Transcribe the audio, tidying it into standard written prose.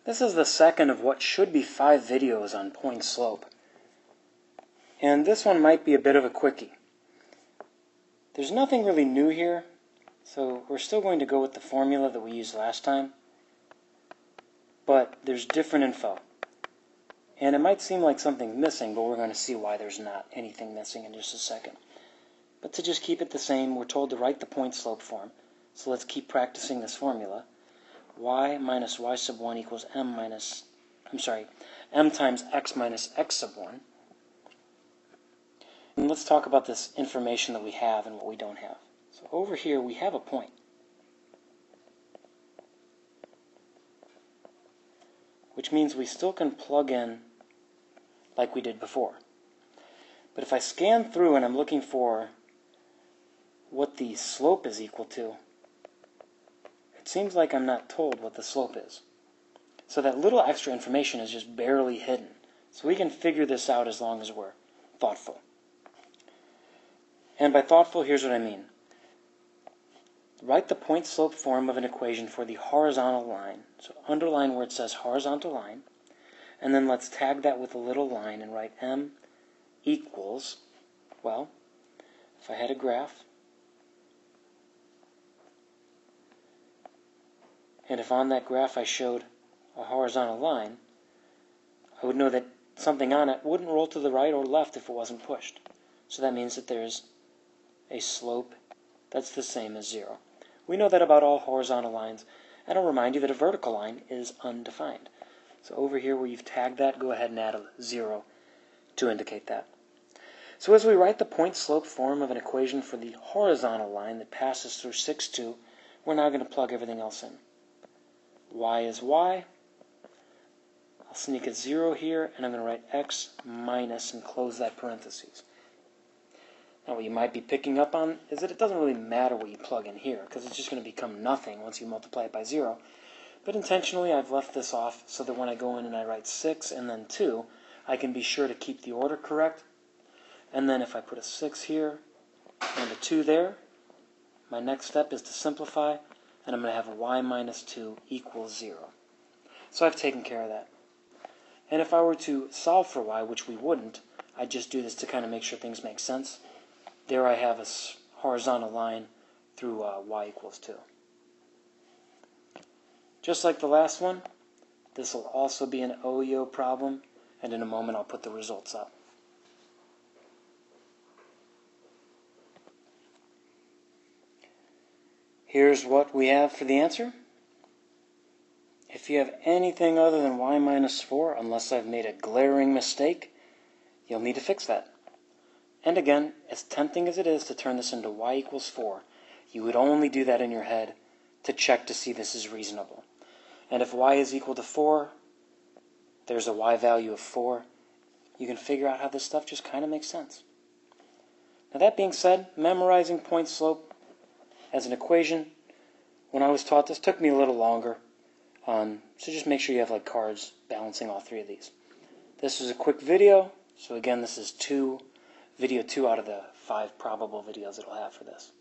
This is the second of what should be 5 videos on point slope. And this one might be a bit of a quickie. There's nothing really new here, so we're still going to go with the formula that we used last time. But there's different info. And it might seem like something's missing, but we're going to see why there's not anything missing in just a second. But to just keep it the same, we're told to write the point slope form. So let's keep practicing this formula. Y minus y sub 1 equals m times x minus x sub 1. And let's talk about this information that we have and what we don't have. So over here we have a point. Which means we still can plug in like we did before. But if I scan through and I'm looking for what the slope is equal to, it seems like I'm not told what the slope is. So that little extra information is just barely hidden. So we can figure this out as long as we're thoughtful. And by thoughtful, here's what I mean. Write the point slope form of an equation for the horizontal line. So underline where it says horizontal line. And then let's tag that with a little line and write m equals, well, if I had a graph, and if on that graph I showed a horizontal line, I would know that something on it wouldn't roll to the right or left if it wasn't pushed. So that means that there's a slope that's the same as 0. We know that about all horizontal lines, and I'll remind you that a vertical line is undefined. So over here where you've tagged that, go ahead and add a 0 to indicate that. So as we write the point slope form of an equation for the horizontal line that passes through 6, 2, we're now going to plug everything else in. Y is y. I'll sneak a 0 here, and I'm going to write x minus and close that parentheses. Now what you might be picking up on is that it doesn't really matter what you plug in here, because it's just going to become nothing once you multiply it by 0. But intentionally I've left this off so that when I go in and I write 6 and then 2, I can be sure to keep the order correct. And then if I put a 6 here and a 2 there, my next step is to simplify, and I'm going to have a y minus 2 equals 0. So I've taken care of that. And if I were to solve for y, which we wouldn't, I'd just do this to kind of make sure things make sense. There I have a horizontal line through y equals 2. Just like the last one, this will also be an OEO problem, and in a moment I'll put the results up. Here's what we have for the answer. If you have anything other than y minus 4, unless I've made a glaring mistake, you'll need to fix that. And again, as tempting as it is to turn this into y equals 4, you would only do that in your head to check to see this is reasonable. And if y is equal to 4, there's a y value of 4, you can figure out how this stuff just kind of makes sense. Now that being said, memorizing point slope as an equation, when I was taught this, took me a little longer. So just make sure you have like cards balancing all 3 of these. This was a quick video, so again this is video 2 out of the 5 probable videos it'll have for this.